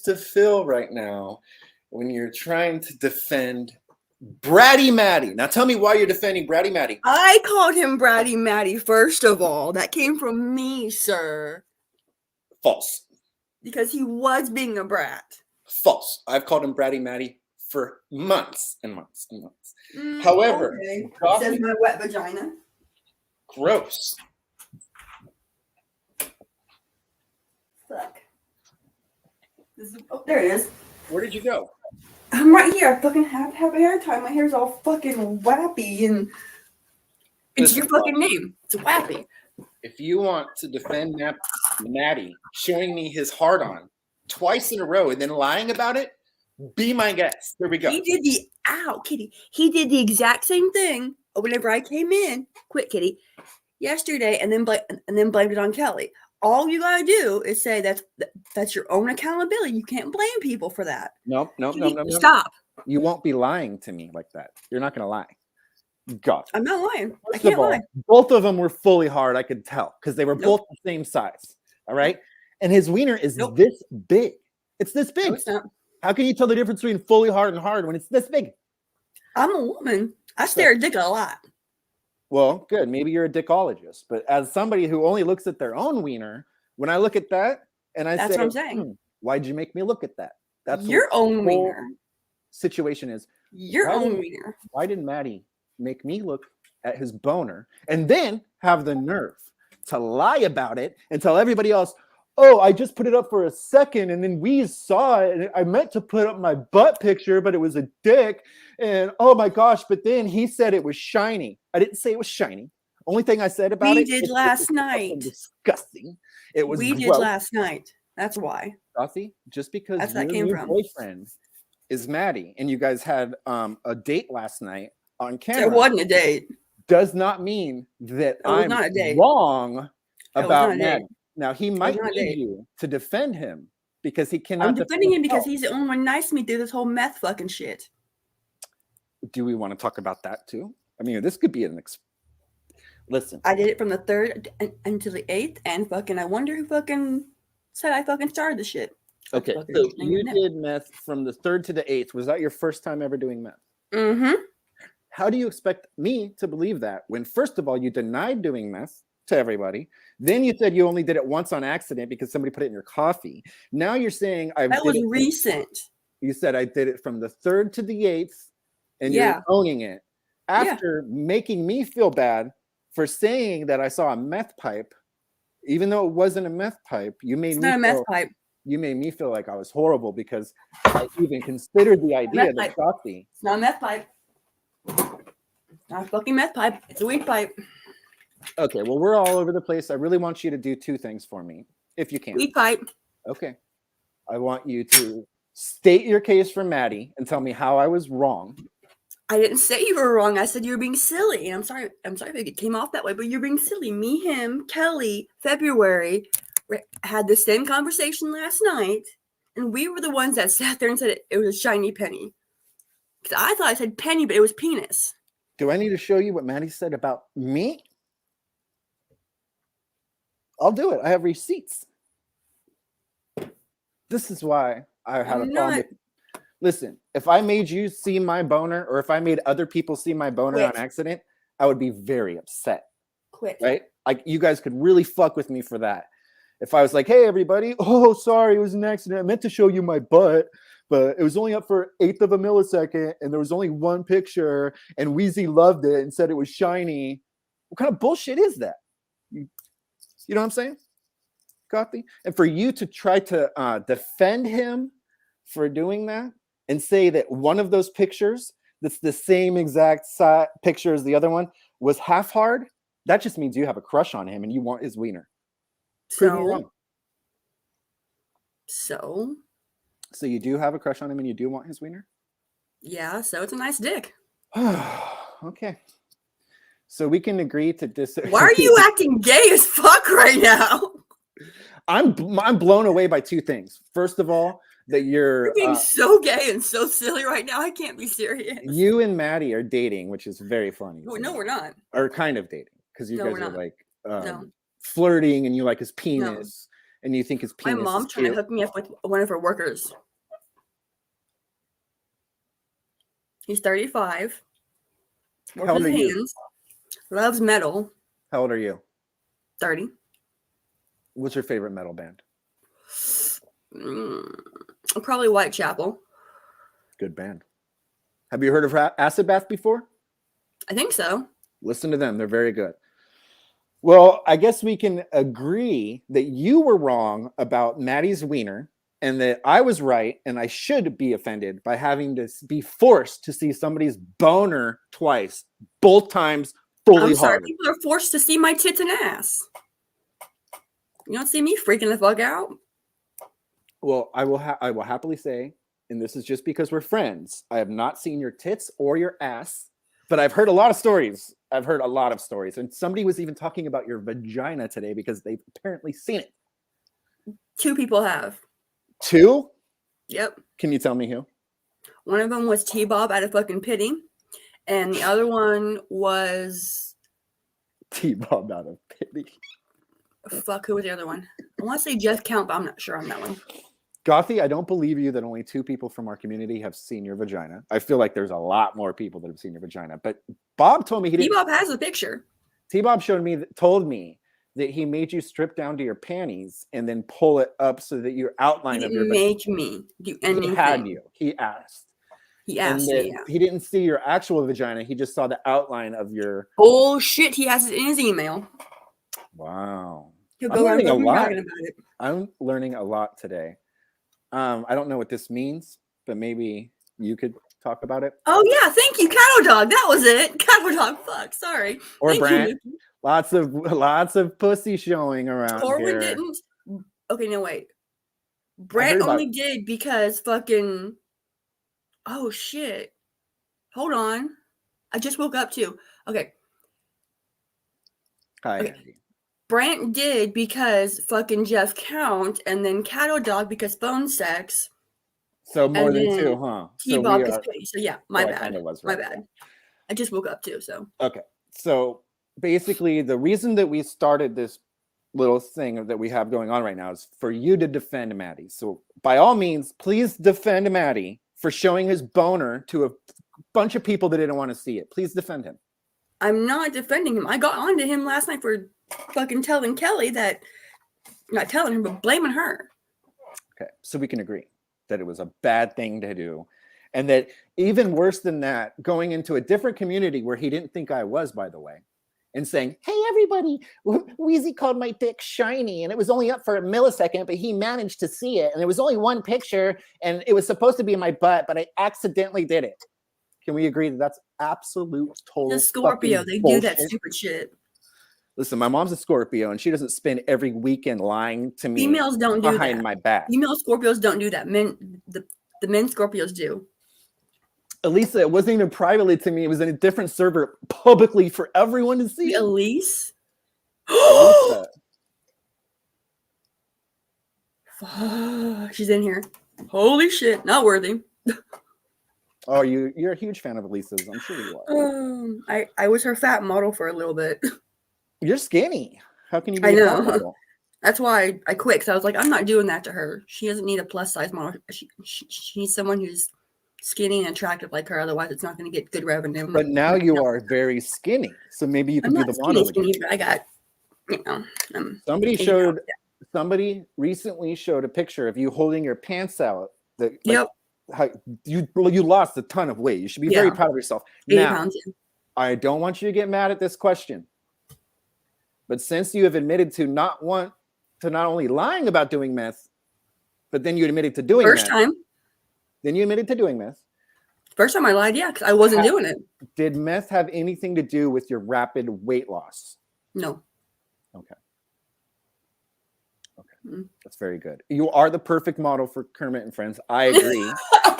to feel right now when you're trying to defend Bratty Matty? Now tell me why you're defending Bratty Matty. I called him Bratty Matty, first of all. That came from me, sir. False. Because he was being a brat. False. I've called him Bratty Matty for months and months and months. However, okay. Gothie, Says my wet vagina. Gross. Fuck. Oh, there it is. Where did you go? I'm right here. I fucking have a hair tie. My hair's all fucking wappy and it's your fucking name. It's wappy. If you want to defend Matty showing me his hard on twice in a row and then lying about it, be my guest. Here we go. He did Kitty. He did the exact same thing whenever I came in. Quit, Kitty. Yesterday, and then blamed it on Kelly. All you gotta do is say that's your own accountability. You can't blame people for that. No. Stop. You won't be lying to me like that. You're not gonna lie. God. I'm not lying. I First can't of all, lie. both of them were fully hard. I could tell because they were both the same size. All right, and his wiener is this big. It's this big. No, it's not. How can you tell the difference between fully hard and hard when it's this big? I'm a woman. I stare at dick a lot. Well, good. Maybe you're a dickologist, but as somebody who only looks at their own wiener, when I look at that and I That's say, what I'm saying. Why'd you make me look at that? That's your own wiener. Situation is your own wiener. Why did Matty make me look at his boner and then have the nerve to lie about it and tell everybody else, oh, I just put it up for a second and then we saw it and I meant to put up my butt picture, but it was a dick. And oh my gosh, but then he said it was shiny. I didn't say it was shiny. Only thing I said about we did last night. Disgusting. It was we gross. did last night. That's why. Gothie, just because your new boyfriend is Matty and you guys had a date last night on camera. It wasn't a date. Does not mean that I'm not a date. wrong about Matty. Now, he might need you to defend him because he cannot. I'm defending him because he's the only one nice to me through this whole meth fucking shit. Do we want to talk about that too? I mean, this could be an. Listen. I did it from the 3rd until the 8th, and fucking, I wonder who fucking said I fucking started the shit. Okay, so you did meth from the 3rd to the 8th. Was that your first time ever doing meth? Mm-hmm. How do you expect me to believe that when, first of all, you denied doing meth to everybody? Then you said you only did it once on accident because somebody put it in your coffee. Now you're saying that was recent. You said I did it from the 3rd to the 8th, and you're owning it. After making me feel bad for saying that I saw a meth pipe, even though it wasn't a meth pipe, you made me not a meth pipe. You made me feel like I was horrible because I even considered the idea that Gothie. It's not a meth pipe. It's not a fucking meth pipe. It's a weed pipe. Okay, well, we're all over the place. I really want you to do 2 things for me, if you can. Weed pipe. Okay. I want you to state your case for Matty and tell me how I was wrong. I didn't say you were wrong. I said you were being silly. And I'm sorry if it came off that way, but you're being silly. Me, him, Kelly, February had the same conversation last night, and we were the ones that sat there and said it was a shiny penny. Because I thought I said penny, but it was penis. Do I need to show you what Matty said about me? I'll do it. I have receipts. This is why I had a problem with. Listen, if I made you see my boner or if I made other people see my boner on accident, I would be very upset. Quit. Right? Like, you guys could really fuck with me for that. If I was like, hey, everybody, oh, sorry, it was an accident. I meant to show you my butt, but it was only up for 1/8 of a millisecond, and there was only one picture, and Weezy loved it and said it was shiny. What kind of bullshit is that? You know what I'm saying, Gothie? And for you to try to defend him for doing that and say that one of those pictures that's the same exact picture as the other one was half hard, that just means you have a crush on him and you want his wiener. So you do have a crush on him and you do want his wiener? Yeah, so it's a nice dick. Okay. So we can agree to disagree. Why are you acting gay as fuck right now? I'm blown away by 2 things. First of all, that you're being so gay and so silly right now. I can't be serious. You and Matty are dating, which is very funny. No, we're not. Or kind of dating, because you guys are not. like flirting, and you like his penis, and you think his My penis mom is trying to cute. hook me up with one of her workers. He's 35. Works How old with are you? hands. Loves metal. How old are you? 30. What's your favorite metal band? Probably Whitechapel. Good band. Have you heard of Acid Bath before? I think so. Listen to them. They're very good. Well, I guess we can agree that you were wrong about Maddie's wiener and that I was right and I should be offended by having to be forced to see somebody's boner twice, both times fully I'm sorry. hard. People are forced to see my tits and ass. You don't see me freaking the fuck out. Well, I will happily say, and this is just because we're friends, I have not seen your tits or your ass, but I've heard a lot of stories. I've heard a lot of stories. And somebody was even talking about your vagina today because they've apparently seen it. 2 people have. 2? Yep. Can you tell me who? One of them was T-Bob out of fucking pity. And the other one was... T-Bob out of pity. Fuck, who was the other one? I want to say Jeff Count, but I'm not sure on that one. Gothie, I don't believe you that only 2 people from our community have seen your vagina. I feel like there's a lot more people that have seen your vagina. But Bob told me he didn't. T-Bob has a picture. T-Bob told me that he made you strip down to your panties and then pull it up so that your outline He of your didn't make me do anything. He had you. He asked. He asked me. Yeah. He didn't see your actual vagina. He just saw the outline of your. Bullshit. He has it in his email. Wow. He'll I'm go around learning a lot. bragging about it. I'm learning a lot today. I don't know what this means, but maybe you could talk about it. Oh yeah, thank you, Cattle Dog. That was it. Cattle Dog. Fuck. Sorry. Or thank Brant. You. Lots of pussy showing around Corwin here. didn't. Okay, no wait. Brant only did because fucking. Oh shit. Hold on. I just woke up too. Okay. Hi, okay. Andy. Brant did because fucking Jeff Count, and then Cattle Dog because phone sex. So more than 2, huh? T-Bob is pity. So yeah, my bad. My bad. Yeah. I just woke up too, so. Okay. So basically the reason that we started this little thing that we have going on right now is for you to defend Maddie. So by all means, please defend Maddie for showing his boner to a bunch of people that didn't want to see it. Please defend him. I'm not defending him. I got on to him last night for fucking telling Kelly that, not telling him, but blaming her. Okay, so we can agree that it was a bad thing to do. And that even worse than that, going into a different community where he didn't think I was, by the way, and saying, hey, everybody, Weezy called my dick shiny, and it was only up for a millisecond, but he managed to see it. And there was only one picture, and it was supposed to be in my butt, but I accidentally did it. Can we agree that that's absolute total The Scorpio, they bullshit? do that stupid shit. Listen, my mom's a Scorpio, and she doesn't spend every weekend lying to me. Females don't do behind that. My back. Female Scorpios don't do that. The men Scorpios do. Elisa, it wasn't even privately to me. It was in a different server, publicly for everyone to see. Elise? Elisa. She's in here. Holy shit, not worthy. Oh, you're a huge fan of Elisa's. I'm sure you are. I was her fat model for a little bit. You're skinny. How can you be I a know. fat model? That's why I quit. Because I was like, I'm not doing that to her. She doesn't need a plus size model. She needs someone who's skinny and attractive like her. Otherwise, it's not going to get good revenue. But now you are very skinny. So maybe you can do the model again. But I got, Somebody recently showed a picture of you holding your pants out. Yep. How you lost a ton of weight. You should be very proud of yourself. 80 Now, pounds. I don't want you to get mad at this question, but since you have admitted to not only lying about doing meth, but then you admitted to doing First time. Then you admitted to doing meth. First time I lied, yeah, because I wasn't doing it. Did meth have anything to do with your rapid weight loss? No. Okay. That's very good. You are the perfect model for Kermit and Friends. I agree.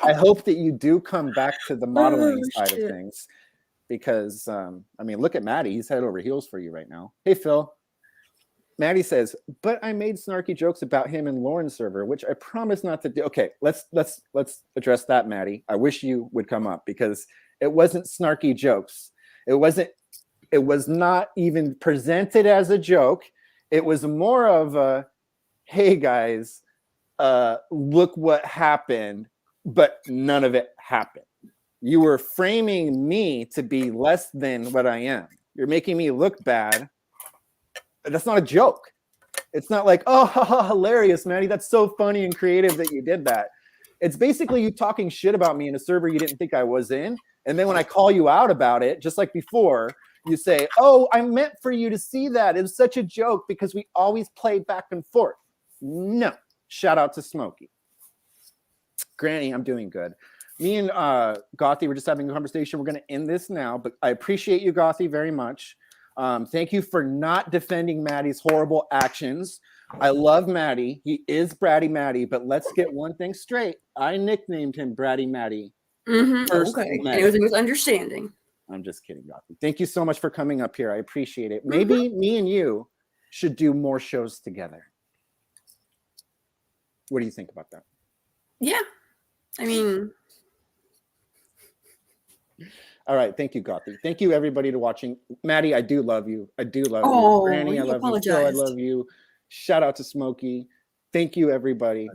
I hope that you do come back to the modeling side of things because, look at Maddie. He's head over heels for you right now. Hey, Phil. Maddie says, but I made snarky jokes about him in Lauren's server, which I promise not to do. Okay, let's address that, Maddie. I wish you would come up because it wasn't snarky jokes. It was not even presented as a joke. It was more of a hey guys, look what happened, but none of it happened. You were framing me to be less than what I am. You're making me look bad. That's not a joke. It's not like, oh, haha, hilarious, Maddie. That's so funny and creative that you did that. It's basically you talking shit about me in a server you didn't think I was in. And then when I call you out about it, just like before, you say, oh, I meant for you to see that. It was such a joke because we always play back and forth. No. Shout out to Smokey. Granny, I'm doing good. Me and Gothie were just having a conversation. We're going to end this now, but I appreciate you, Gothie, very much. Thank you for not defending Maddie's horrible actions. I love Maddie. He is Bratty Maddie, but let's get one thing straight. I nicknamed him Bratty Maddie. Okay. And it was a misunderstanding. I'm just kidding, Gothie. Thank you so much for coming up here. I appreciate it. Maybe me and you should do more shows together. What do you think about that? Yeah. I mean... All right. Thank you, Gothie. Thank you, everybody, to watching. Maddie, I do love you. I do love you. Granny, I love you. Phil, I love you. Shout out to Smokey. Thank you, everybody.